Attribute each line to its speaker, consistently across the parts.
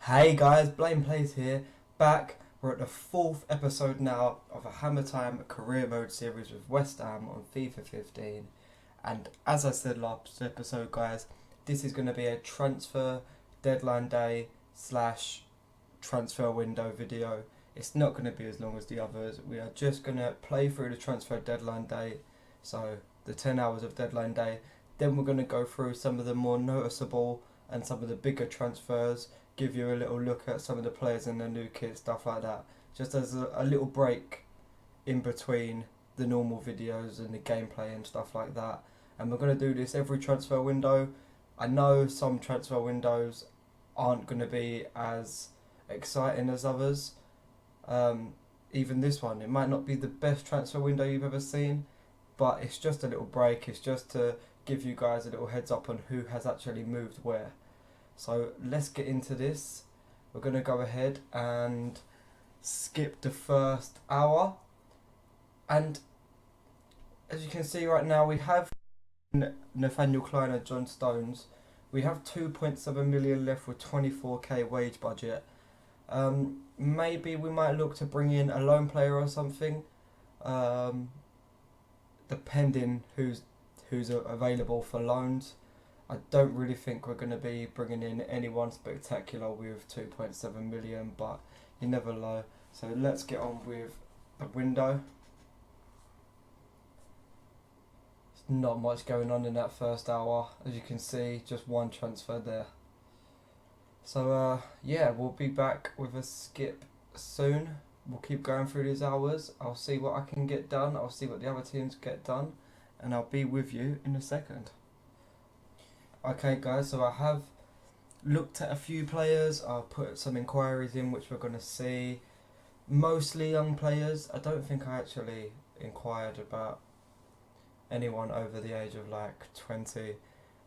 Speaker 1: Hey guys, Blame Plays here, back. We're at the fourth episode now of a Hammer Time career mode series with West Ham on FIFA 15. And as I said last episode, guys, this is going to be a transfer deadline day slash transfer window video. It's not going to be as long as the others. We are just going to play through the transfer deadline day, so the 10 hours of deadline day. Then we're going to go through some of the more noticeable and some of the bigger transfers, give you a little look at some of the players in the new kit, stuff like that, just as a little break in between the normal videos and the gameplay and stuff like that. And we're going to do this every transfer window. I know some transfer windows aren't going to be as exciting as others. Even this one, it might not be the best transfer window you've ever seen, but it's just a little break. It's just to give you guys a little heads up on who has actually moved where. So let's get into this. We're going to go ahead and skip the first hour. And as you can see right now, we have Nathaniel Klein and John Stones. We have 2.7 million left with 24k wage budget. Maybe we might look to bring in a loan player or something, depending who's available for loans. I don't really think we're going to be bringing in anyone spectacular with 2.7 million, but you never know. So let's get on with the window. There's not much going on in that first hour. As you can see, just one transfer there. So yeah, we'll be back with a skip soon. We'll keep going through these hours. I'll see what I can get done. I'll see what the other teams get done. And I'll be with you in a second. Okay guys, so I have looked at a few players. I'll put some inquiries in which we're going to see. Mostly young players. I don't think I actually inquired about anyone over the age of like 20.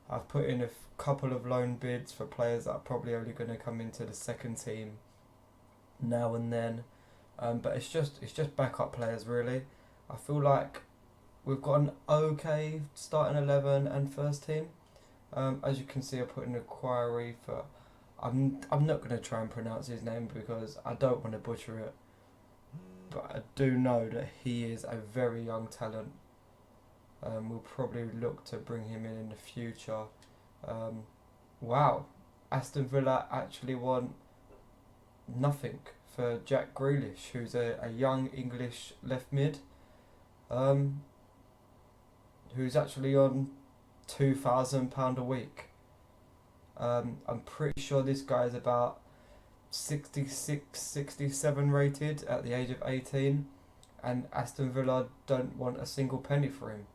Speaker 1: I've put in a couple of loan bids for players that are probably only going to come into the second team now and then. But it's just backup players really. I feel like we've got an okay starting 11 and first team. As you can see, I put an inquiry for. I'm not going to try and pronounce his name because I don't want to butcher it. But I do know that he is a very young talent. We'll probably look to bring him in the future. Wow, Aston Villa actually want nothing for Jack Grealish, who's a young English left mid. Who's actually on £2,000 a week. I'm pretty sure this guy is about 66, 67 rated at the age of 18, and Aston Villa don't want a single penny for him.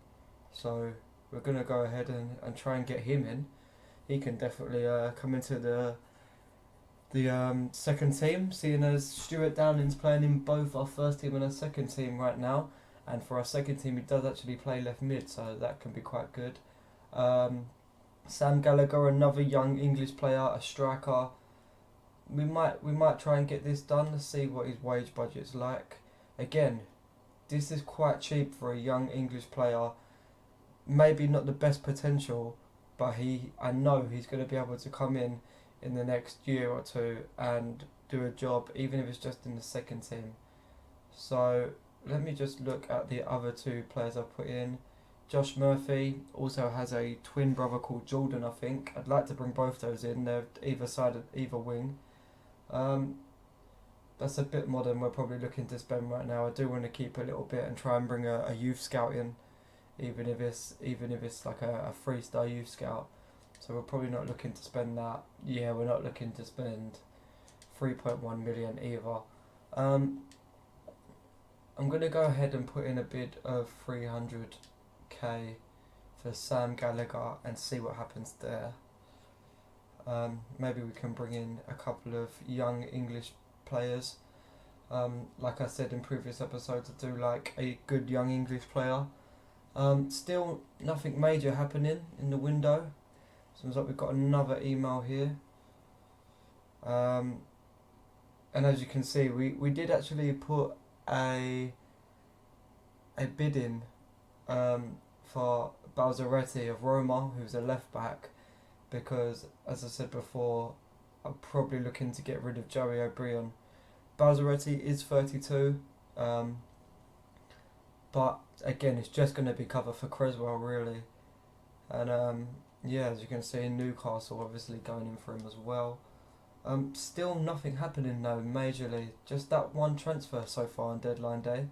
Speaker 1: So we're going to go ahead and try and get him in. He can definitely come into the second team, seeing as Stuart Downing's playing in both our first team and our second team right now. And for our second team, he does actually play left mid, so that can be quite good. Sam Gallagher, another young English player, a striker. We might try and get this done to see what his wage budget's like. Again, this is quite cheap for a young English player. Maybe not the best potential, but I know he's going to be able to come in the next year or two and do a job, even if it's just in the second team. So let me just look at the other two players I've put in. Josh Murphy also has a twin brother called Jordan, I think. I'd like to bring both those in. They're either side of either wing. That's a bit more than we're probably looking to spend right now. I do want to keep a little bit and try and bring a youth scout in, even if it's like a 3-star youth scout. So we're probably not looking to spend that. Yeah, we're not looking to spend 3.1 million either. I'm going to go ahead and put in a bid of 300k for Sam Gallagher and see what happens there. Maybe we can bring in a couple of young English players. Like I said in previous episodes, I do like a good young English player. Still nothing major happening in the window. Seems like we've got another email here. And as you can see, we did actually put a bid in for Balzaretti of Roma, who's a left back, because as I said before, I'm probably looking to get rid of Joey O'Brien. Balzaretti is 32, but again, it's just going to be cover for Creswell, really. And yeah, as you can see, Newcastle obviously going in for him as well. Still nothing happening though, majorly. Just that one transfer so far on deadline day.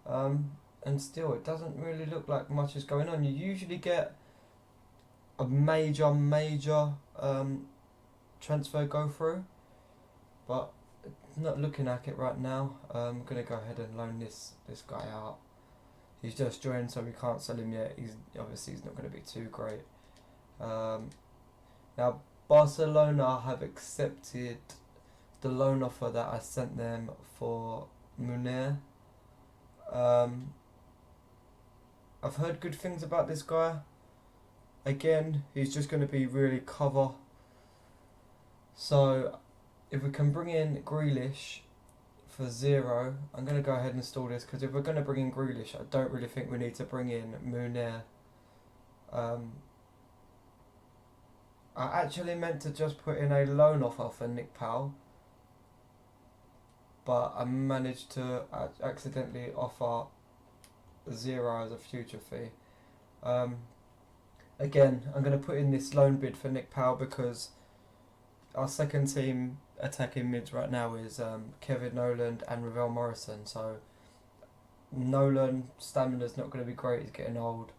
Speaker 1: And still, it doesn't really look like much is going on. You usually get a major transfer go through, but not looking at it right now. I'm gonna go ahead and loan this guy out. He's just joined, so we can't sell him yet. He's not going to be too great. Now Barcelona have accepted the loan offer that I sent them for Munir. I've heard good things about this guy. Again, he's just going to be really cover. So if we can bring in Grealish for 0, I'm going to go ahead and install this, because if we're going to bring in Grealish, I don't really think we need to bring in Munir. I actually meant to just put in a loan offer for Nick Powell, but I managed to accidentally offer 0 as a future fee. Again, I'm going to put in this loan bid for Nick Powell because our second team attacking mids right now is Kevin Nolan and Ravel Morrison. So Nolan, stamina's not going to be great, he's getting old.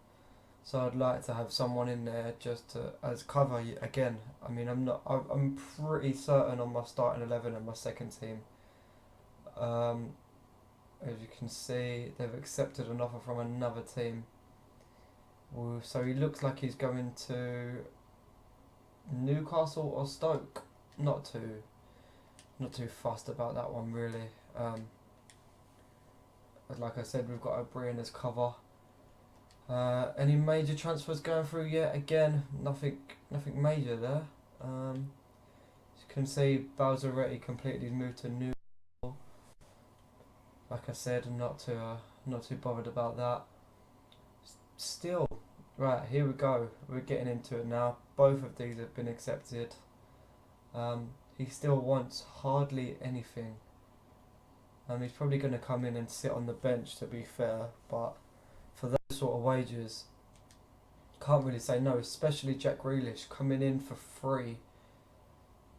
Speaker 1: So I'd like to have someone in there just to, as cover again. I mean, I'm pretty certain on my starting 11 and my second team. As you can see, they've accepted an offer from another team. So he looks like he's going to Newcastle or Stoke. Not too fussed about that one, really. Like I said, we've got O'Brien as cover. Any major transfers going through yet? Again, nothing major there. As you can see, Balzaretti completely moved to Newcastle. Like I said, I'm not too bothered about that. Still, right, here we go. We're getting into it now. Both of these have been accepted. He still wants hardly anything. He's probably going to come in and sit on the bench, to be fair, but for those sort of wages, can't really say no, especially Jack Grealish coming in for free.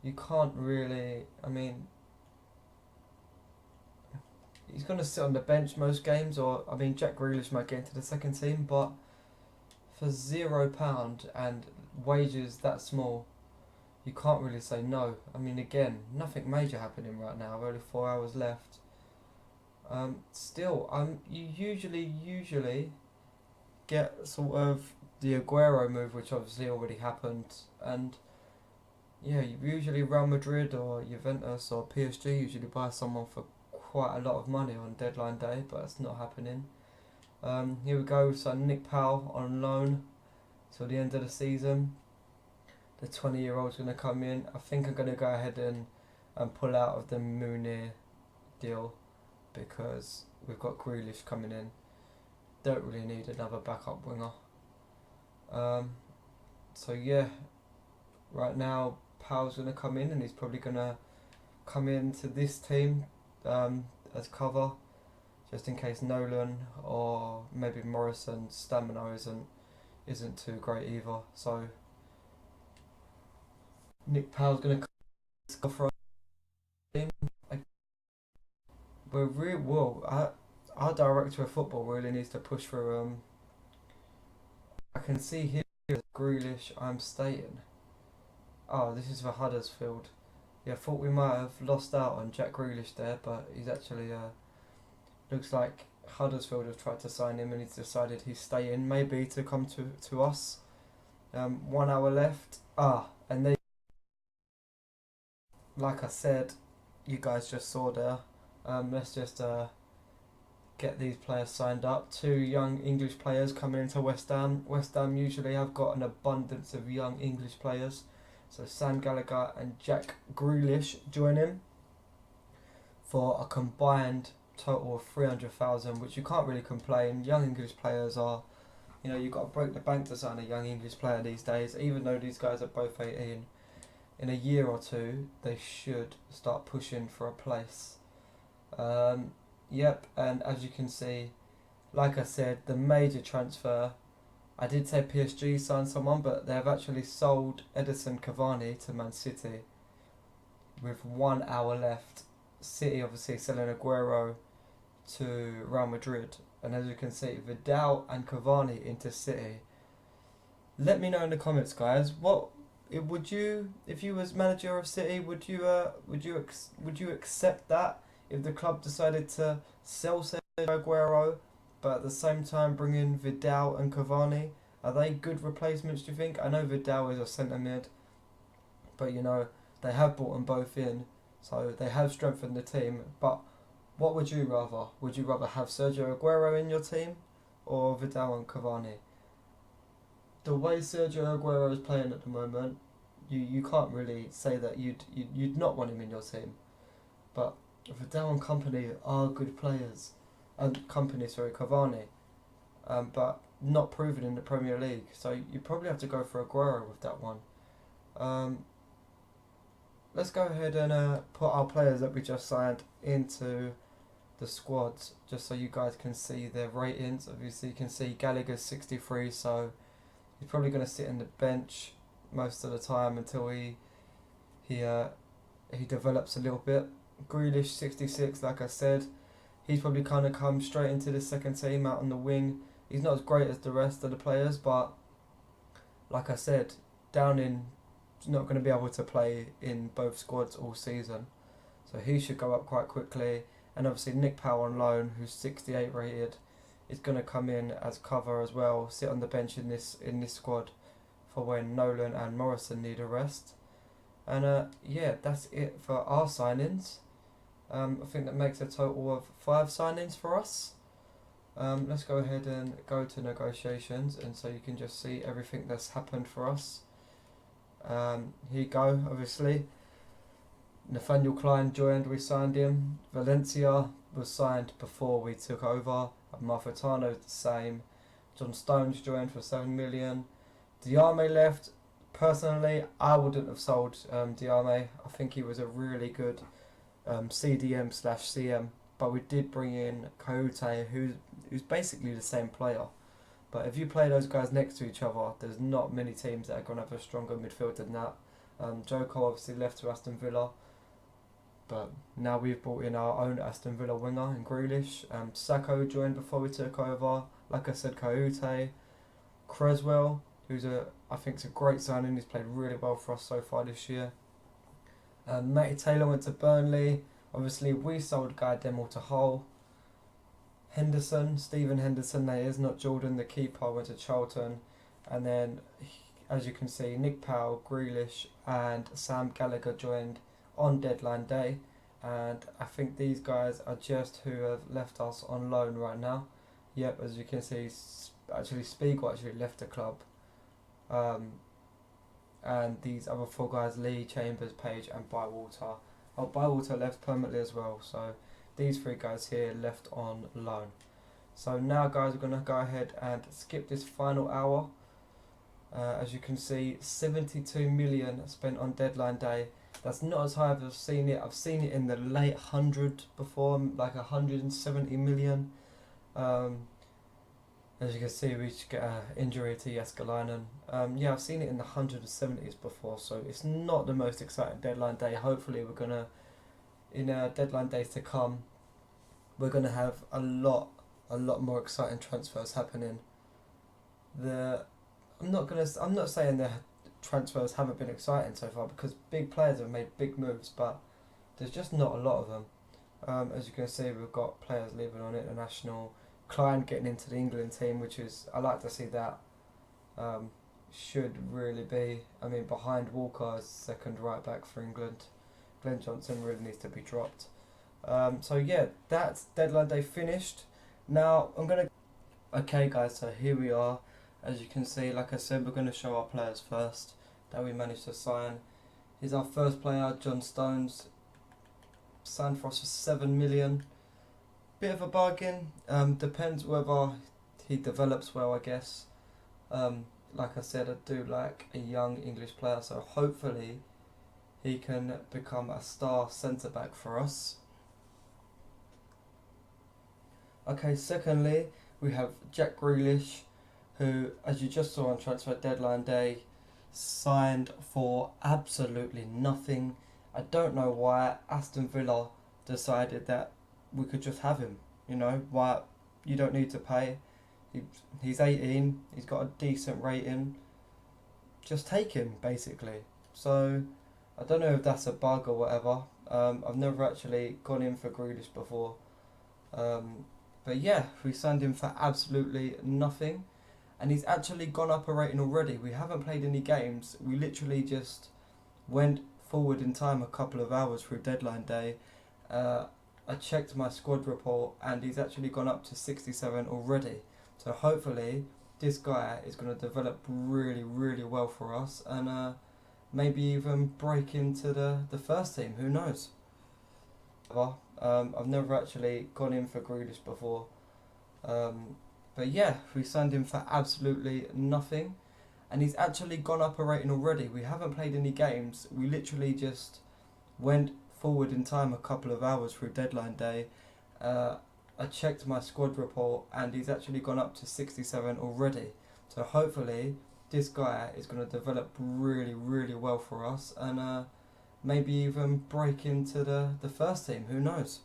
Speaker 1: You can't really, I mean, he's going to sit on the bench most games, or, I mean, Jack Grealish might get into the second team, but for £0 and wages that small, you can't really say no. I mean, again, nothing major happening right now, only 4 hours left. Still, you usually get sort of the Aguero move, which obviously already happened, and yeah, usually Real Madrid or Juventus or PSG usually buy someone for quite a lot of money on deadline day, but it's not happening. Here we go, so Nick Powell on loan till the end of the season. The 20-year-old's going to come in. I think I'm going to go ahead and pull out of the Munir deal because we've got Grealish coming in. Don't really need another backup winger. So yeah, right now Powell's going to come in, and he's probably going to come into this team as cover, just in case Nolan or maybe Morrison's stamina isn't too great either. So Nick Powell's going to come for our team. Our director of football really needs to push for. I can see here Grealish. I'm stating. Oh, this is for Huddersfield. Yeah, I thought we might have lost out on Jack Grealish there, but he's actually looks like Huddersfield have tried to sign him, and he's decided he's staying, maybe to come to us. 1 hour left. And then, like I said, you guys just saw there. Let's just get these players signed up. 2 young English players coming into West Ham. West Ham usually have got an abundance of young English players. So Sam Gallagher and Jack Grealish join in for a combined total of 300,000, which you can't really complain. Young English players are, you've got to break the bank to sign a young English player these days, even though these guys are both 18. in a year or two, they should start pushing for a place. Yep, and as you can see, like I said, the major transfer, I did say PSG signed someone, but they have actually sold Edison Cavani to Man City with 1 hour left. City obviously selling Aguero to Real Madrid, and as you can see, Vidal and Cavani into City. Let me know in the comments, guys. What would you, if you was manager of City, would you accept that if the club decided to sell Sergio Aguero, but at the same time bring in Vidal and Cavani? Are they good replacements, do you think? I know Vidal is a centre mid, but you know, they have brought them both in, so they have strengthened the team. But what would you rather? Would you rather have Sergio Aguero in your team or Vidal and Cavani? The way Sergio Aguero is playing at the moment, you can't really say that you'd not want him in your team. But Vidal and company are good players, and Cavani, but not proven in the Premier League. So you probably have to go for Aguero with that one. Let's go ahead and put our players that we just signed into the squads, just so you guys can see their ratings. Obviously, you can see Gallagher's 63, so he's probably going to sit in the bench most of the time until he develops a little bit. Grealish 66, like I said, he's probably kind of come straight into the second team out on the wing. He's not as great as the rest of the players, but like I said, Downing is not going to be able to play in both squads all season, so he should go up quite quickly. And obviously Nick Powell on loan, who's 68 rated, is going to come in as cover as well, sit on the bench in this squad for when Nolan and Morrison need a rest. And yeah, that's it for our signings. I think that makes a total of 5 signings for us. Let's go ahead and go to negotiations, and so you can just see everything that's happened for us. Here you go, obviously. Nathaniel Klein joined, we signed him. Valencia was signed before we took over. Marfitano's the same. John Stones joined for 7 million. Diame left. Personally, I wouldn't have sold Diame. I think he was a really good CDM/CM, but we did bring in Coyote, who's basically the same player. But if you play those guys next to each other, there's not many teams that are going to have a stronger midfield than that. Joko obviously left to Aston Villa, but now we've brought in our own Aston Villa winger in Grealish. Sacco joined before we took over. Like I said, Coyote. Creswell, I think is a great signing. He's played really well for us so far this year. Matty Taylor went to Burnley. Obviously, we sold Guy Demel to Hull. Stephen Henderson, that is, not Jordan, the keeper, went to Charlton. And then, as you can see, Nick Powell, Grealish and Sam Gallagher joined on deadline day. And I think these guys are just who have left us on loan right now. Yep, as you can see, actually Spiegel actually left the club. And these other 4 guys, Lee, Chambers, Page and Bywater. Oh, Bywater left permanently as well, so these 3 guys here left on loan. So now, guys, we're going to go ahead and skip this final hour. As you can see, 72 million spent on deadline day. That's not as high as I've seen it. I've seen it in the late 100 before, like 170 million. As you can see, we should get an injury to Jeskalainen. Yeah, I've seen it in the 170s before, so it's not the most exciting deadline day. Hopefully we're going to, in deadline days to come, we're going to have a lot more exciting transfers happening. I'm not saying the transfers haven't been exciting so far, because big players have made big moves, but there's just not a lot of them. As you can see, we've got players leaving on international. Klein getting into the England team, which is, I like to see that. Should really be, behind Walker as second right back for England. Glenn Johnson really needs to be dropped. So yeah, that's deadline day finished. Now okay guys, so here we are. As you can see, like I said, we're going to show our players first that we managed to sign. Here's our first player, John Stones, signed for us for 7 million. Bit of a bargain, depends whether he develops well, I guess. Like I said, I do like a young English player, so hopefully he can become a star centre-back for us. Okay, secondly, we have Jack Grealish, who, as you just saw on transfer deadline day, signed for absolutely nothing. I don't know why Aston Villa decided that we could just have him. You know, why you don't need to pay. He's 18, he's got a decent rating. Just take him, basically. So, I don't know if that's a bug or whatever. I've never actually gone in for Grealish before. But yeah, we signed him for absolutely nothing. And he's actually gone up a rating already. We haven't played any games. We literally just went forward in time a couple of hours through deadline day. I checked my squad report and he's actually gone up to 67 already. So hopefully this guy is going to develop really, really well for us and maybe even break into the first team. Who knows? I've never actually gone in for Grealish before. But yeah, we signed him for absolutely nothing. And he's actually gone up a rating already. We haven't played any games. We literally just went forward in time a couple of hours through deadline day. I checked my squad report and he's actually gone up to 67 already. So hopefully this guy is going to develop really, really well for us and maybe even break into the first team. Who knows?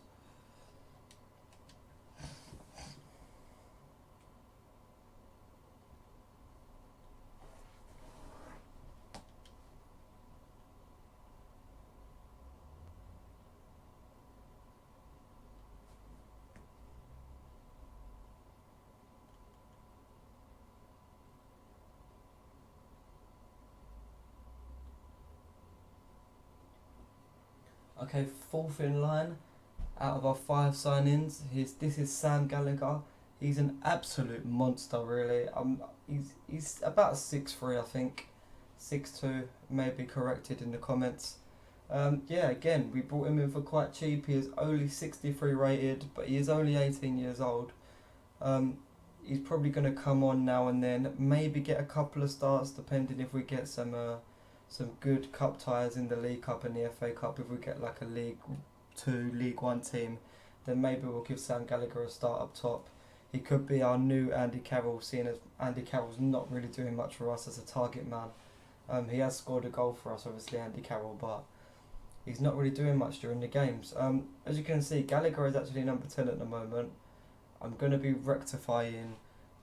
Speaker 1: Okay, fourth in line out of our 5 signings. This is Sam Gallagher. He's an absolute monster, really. He's about 6'3", I think, 6'2", maybe corrected in the comments. Yeah, again, we brought him in for quite cheap. He is only 63 rated, but he is only 18 years old. He's probably going to come on now and then, maybe get a couple of starts, depending if we get some good cup ties in the League Cup and the FA Cup. If we get like a League 2, League 1 team, then maybe we'll give Sam Gallagher a start up top. He could be our new Andy Carroll, seeing as Andy Carroll's not really doing much for us as a target man. He has scored a goal for us, obviously, Andy Carroll, but he's not really doing much during the games. As you can see, Gallagher is actually number 10 at the moment. I'm going to be rectifying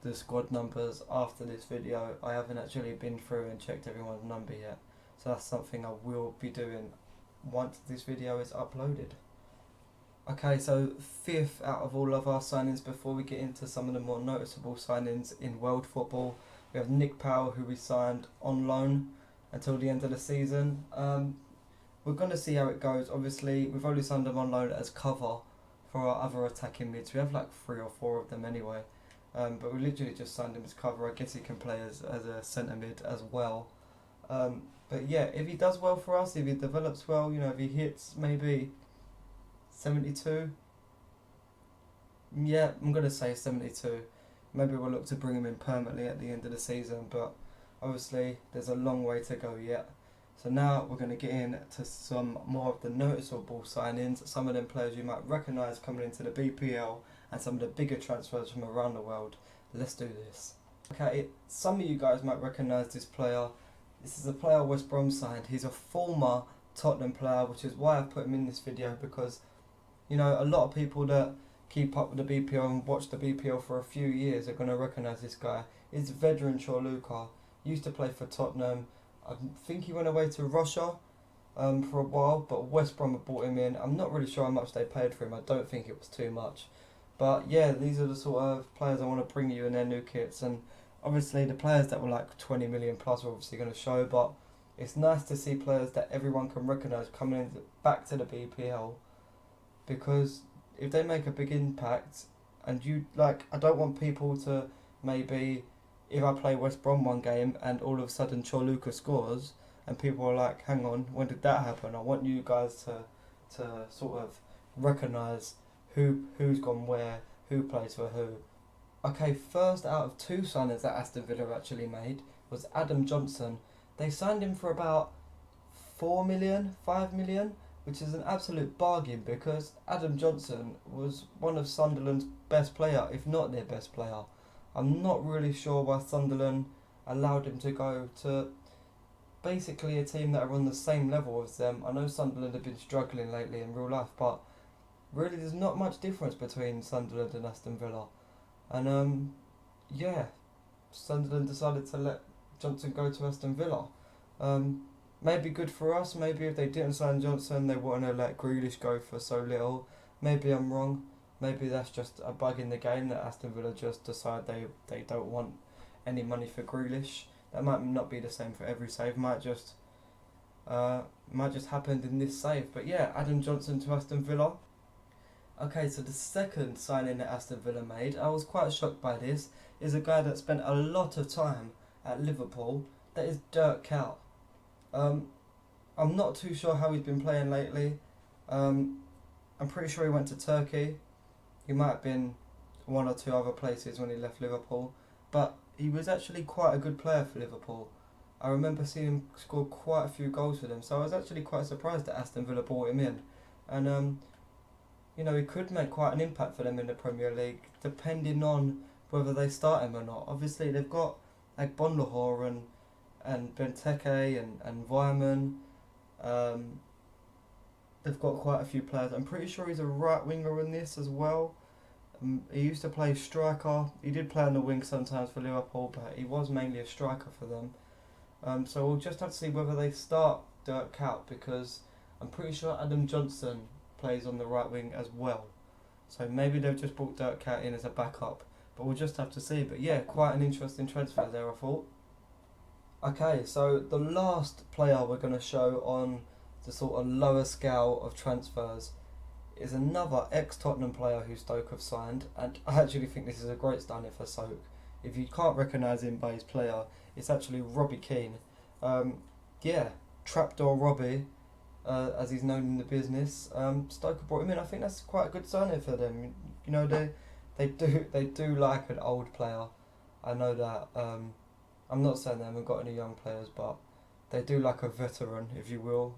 Speaker 1: the squad numbers after this video. I haven't actually been through and checked everyone's number yet. So that's something I will be doing once this video is uploaded. Okay, so 5th out of all of our signings before we get into some of the more noticeable signings in world football. We have Nick Powell, who we signed on loan until the end of the season. We're going to see how it goes. Obviously, we've only signed him on loan as cover for our other attacking mids. We have like 3 or 4 of them anyway. But we literally just signed him as cover. I guess he can play as a centre mid as well. But yeah, if he does well for us, if he develops well, you know, if he hits maybe 72, yeah, I'm going to say 72. Maybe we'll look to bring him in permanently at the end of the season, but obviously there's a long way to go yet. So now we're going to get into some more of the noticeable signings, some of them players you might recognise coming into the BPL and some of the bigger transfers from around the world. Let's do this. Okay, some of you guys might recognise this player. This is a player West Brom signed. He's a former Tottenham player, which is why I've put him in this video, because, you know, a lot of people that keep up with the BPL and watch the BPL for a few years are going to recognise this guy. He's veteran Chorluka. Used to play for Tottenham. I think he went away to Russia for a while, but West Brom have brought him in. I'm not really sure how much they paid for him. I don't think it was too much. But yeah, these are the sort of players I want to bring you in their new kits. And obviously the players that were like 20 million plus are obviously going to show, but it's nice to see players that everyone can recognise coming in back to the BPL, because if they make a big impact, and you like, I don't want people to maybe, if I play West Brom one game and all of a sudden Chorluka scores and people are like, hang on, when did that happen? I want you guys to sort of recognise who's gone where, who plays for who. Okay, first out of 2 signings that Aston Villa actually made was Adam Johnson. They signed him for about 4 million, 5 million, which is an absolute bargain because Adam Johnson was one of Sunderland's best player, if not their best player. I'm not really sure why Sunderland allowed him to go to basically a team that are on the same level as them. I know Sunderland have been struggling lately in real life, but really there's not much difference between Sunderland and Aston Villa. And yeah, Sunderland decided to let Johnson go to Aston Villa. Maybe good for us. Maybe if they didn't sign Johnson, they wouldn't have let Grealish go for so little. Maybe I'm wrong. Maybe that's just a bug in the game that Aston Villa just decide they don't want any money for Grealish. That might not be the same for every save. Might just happened in this save. But yeah, Adam Johnson to Aston Villa. Okay, so the second signing that Aston Villa made, I was quite shocked by this, is a guy that spent a lot of time at Liverpool. That is Dirk Kuyt. I'm not too sure how he's been playing lately. I'm pretty sure he went to Turkey. He might have been one or two other places when he left Liverpool. But he was actually quite a good player for Liverpool. I remember seeing him score quite a few goals for them. So I was actually quite surprised that Aston Villa brought him in. And you know, he could make quite an impact for them in the Premier League, depending on whether they start him or not. Obviously, they've got like Bonlahor and Benteke and Wyman. They've got quite a few players. I'm pretty sure he's a right winger in this as well. He used to play striker. He did play on the wing sometimes for Liverpool, but he was mainly a striker for them. So we'll just have to see whether they start Dirk Kuyt, because I'm pretty sure Adam Johnson plays on the right wing as well. So maybe they've just brought Dirk Kuyt in as a backup. But we'll just have to see. But yeah, quite an interesting transfer there, I thought. Okay, so the last player we're going to show on the sort of lower scale of transfers is another ex-Tottenham player who Stoke have signed, and I actually think this is a great signing for Stoke. If you can't recognise him by his player, it's actually Robbie Keane. Yeah, Trapdoor Robbie, as he's known in the business. Stoke have brought him in. I think that's quite a good signing for them. You know, they do like an old player. I know that. I'm not saying they haven't got any young players, but they do like a veteran, if you will.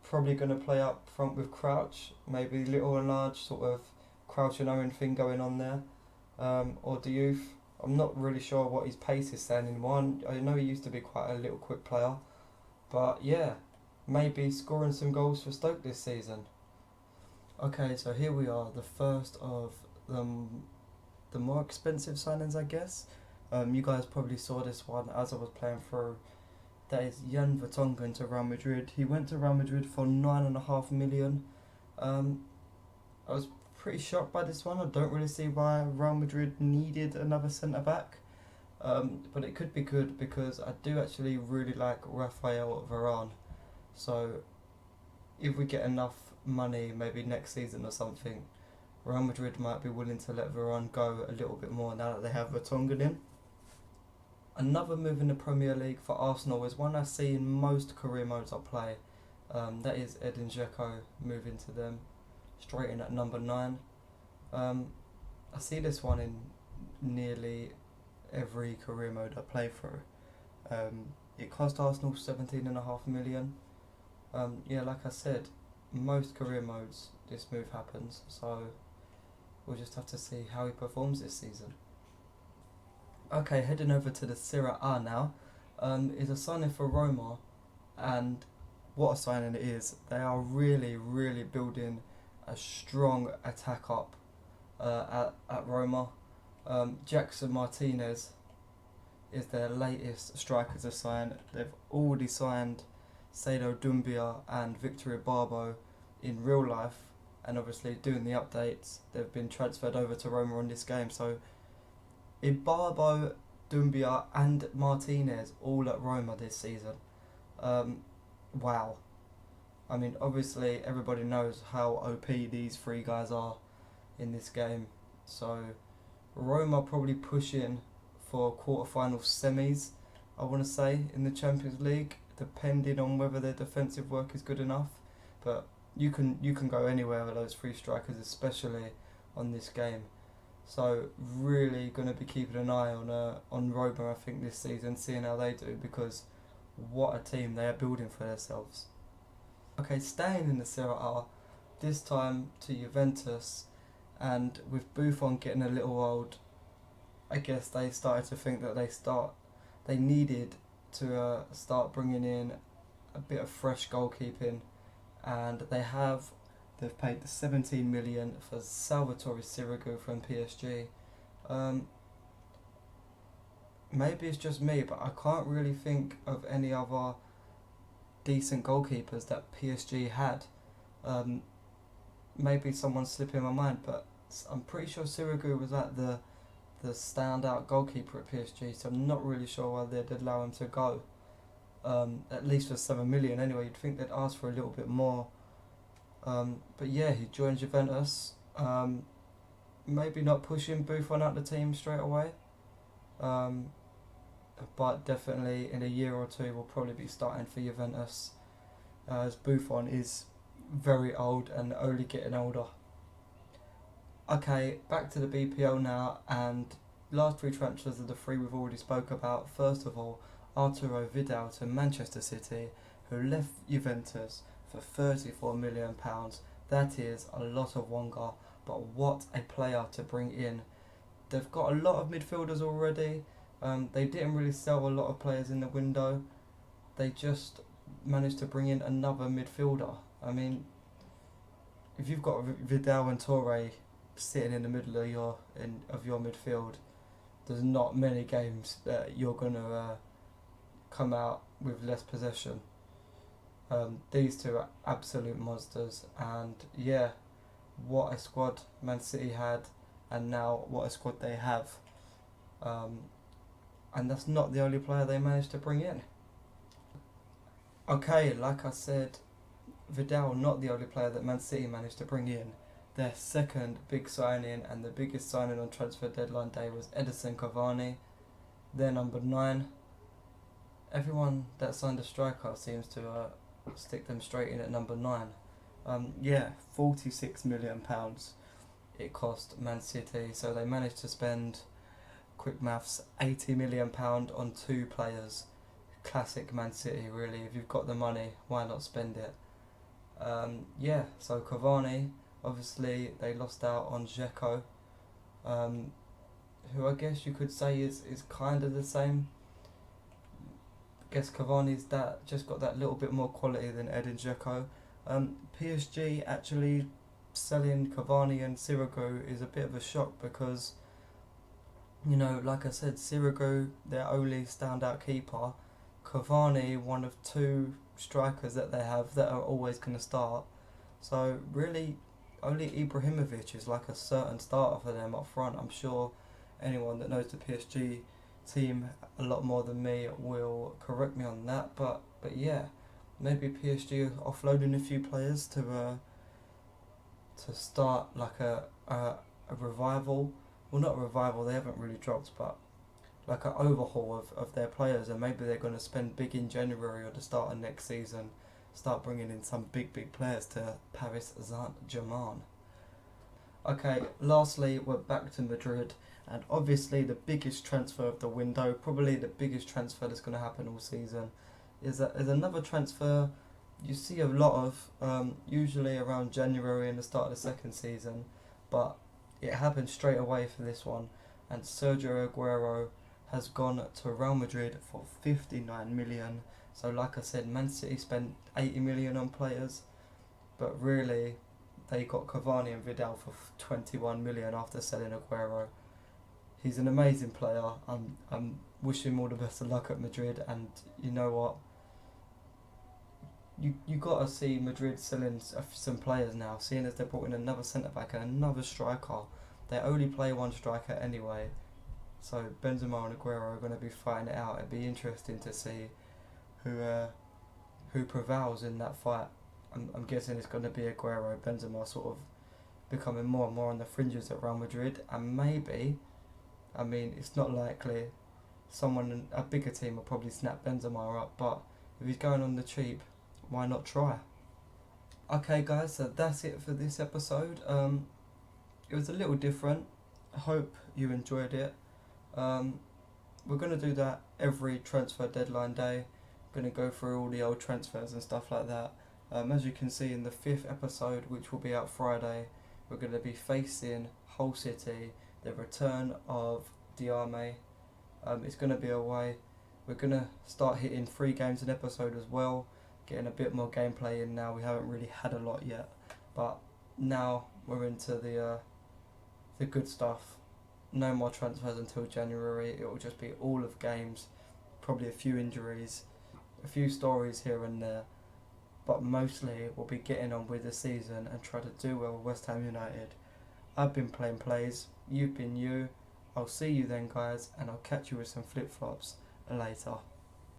Speaker 1: Probably going to play up front with Crouch, maybe little and large, sort of Crouch and Owen thing going on there, or Diouf. I'm not really sure what his pace is standing in. I know he used to be quite a little quick player, but yeah, maybe scoring some goals for Stoke this season. Okay, so here we are, the first of the more expensive signings, I guess. You guys probably saw this one as I was playing through. That is Jan Vertonghen to Real Madrid. He went to Real Madrid for 9.5 million. I was pretty shocked by this one. I don't really see why Real Madrid needed another centre back. But it could be good because I do actually really like Rafael Varane. So if we get enough money, maybe next season or something, Real Madrid might be willing to let Varane go a little bit more now that they have Vertonghen in. Another move in the Premier League for Arsenal is one I see in most career modes I play. That is Edin Dzeko moving to them, straight in at number 9. I see this one in nearly every career mode I play through. It cost Arsenal 17.5 million. Yeah, like I said, most career modes this move happens, so we'll just have to see how he performs this season. Okay, heading over to the Serie A now, is a signing for Roma, and what a signing it is. They are really, really building a strong attack up at Roma. Jackson Martinez is their latest striker to sign. They've already signed Saido Doumbia and Victor Ibarbo in real life, and obviously doing the updates, they've been transferred over to Roma on this game. So Ibarbo, Doumbia and Martinez all at Roma this season. Wow. I mean, obviously everybody knows how OP these three guys are in this game. So Roma probably pushing for quarterfinal semis, I want to say, in the Champions League, depending on whether their defensive work is good enough. But you can go anywhere with those three strikers, especially on this game. So really going to be keeping an eye on Roma, I think, this season, seeing how they do, because what a team they are building for themselves. Okay, staying in the Serie A, this time to Juventus, and with Buffon getting a little old, I guess they started to think that they needed to start bringing in a bit of fresh goalkeeping, and they've paid the 17 million for Salvatore Sirigu from PSG. Maybe it's just me, but I can't really think of any other decent goalkeepers that PSG had. Maybe someone's slipping my mind, but I'm pretty sure Sirigu was like the standout goalkeeper at PSG, so I'm not really sure why they'd allow him to go. At least for 7 million anyway. You'd think they'd ask for a little bit more. But yeah, he joined Juventus. Maybe not pushing Buffon out the team straight away. But definitely in a year or two will probably be starting for Juventus, as Buffon is very old and only getting older. Okay, back to the BPL now, and last three transfers are the three we've already spoke about. First of all, Arturo Vidal to Manchester City, who left Juventus for £34 million. That is a lot of wonga, but what a player to bring in. They've got a lot of midfielders already. They didn't really sell a lot of players in the window. They just managed to bring in another midfielder. I mean, if you've got Vidal and Torre sitting in the middle of your midfield, there's not many games that you're gonna come out with less possession. These two are absolute monsters, and yeah, what a squad Man City had, and now what a squad they have. And that's not the only player they managed to bring in. Okay, like I said, Vidal not the only player that Man City managed to bring in. Their second big signing, and the biggest signing on transfer deadline day, was Edinson Cavani. They're number 9. Everyone that signed a striker seems to stick them straight in at number 9. £46 million it cost Man City, so they managed to spend, quick maths, £80 million on 2 players. Classic Man City, really. If you've got the money, why not spend it? So Cavani, obviously they lost out on Dzeko, who I guess you could say is kind of the same. I guess Cavani's just got that little bit more quality than Edin Dzeko. PSG actually selling Cavani and Sirigu is a bit of a shock, because, you know, like I said, Sirigu, their only standout keeper, Cavani, one of 2 strikers that they have that are always going to start. So really, only Ibrahimovic is like a certain starter for them up front. I'm sure anyone that knows the PSG team a lot more than me will correct me on that. But yeah, maybe PSG offloading a few players to start like a revival. Well, not a revival, they haven't really dropped, but like an overhaul of their players, and maybe they're going to spend big in January or the start of next season, start bringing in some big players to Paris Saint-Germain. Okay, lastly, we're back to Madrid, and obviously the biggest transfer of the window, probably the biggest transfer that's going to happen all season, is another transfer you see a lot of, usually around January and the start of the second season, but it happened straight away for this one, and Sergio Aguero has gone to Real Madrid for 59 million. So like I said, Man City spent 80 million on players, but really they got Cavani and Vidal for 21 million after selling Aguero. He's an amazing player. I'm wishing him all the best of luck at Madrid, and you know what? You got to see Madrid selling some players now, seeing as they brought in another centre-back and another striker. They only play one striker anyway, so Benzema and Aguero are going to be fighting it out. It'd be interesting to see who prevails in that fight. I'm guessing it's going to be Aguero. Benzema sort of becoming more and more on the fringes at Real Madrid, and maybe, I mean, it's not likely, a bigger team will probably snap Benzema up, but if he's going on the cheap, why not try? Okay guys, so that's it for this episode. It was a little different. I hope you enjoyed it. We're going to do that every transfer deadline day, Going to go through all the old transfers and stuff like that. As you can see in the 5th episode, which will be out Friday, we're going to be facing Hull City, the return of Diame. It's going to be away. We're going to start hitting 3 games an episode as well, getting a bit more gameplay in now. We haven't really had a lot yet, but now we're into the good stuff. No more transfers until January. It will just be all of games, probably a few injuries, a few stories here and there, but mostly we'll be getting on with the season and try to do well with West Ham United. I've been playing plays, you've been you. I'll see you then, guys, and I'll catch you with some flip-flops later.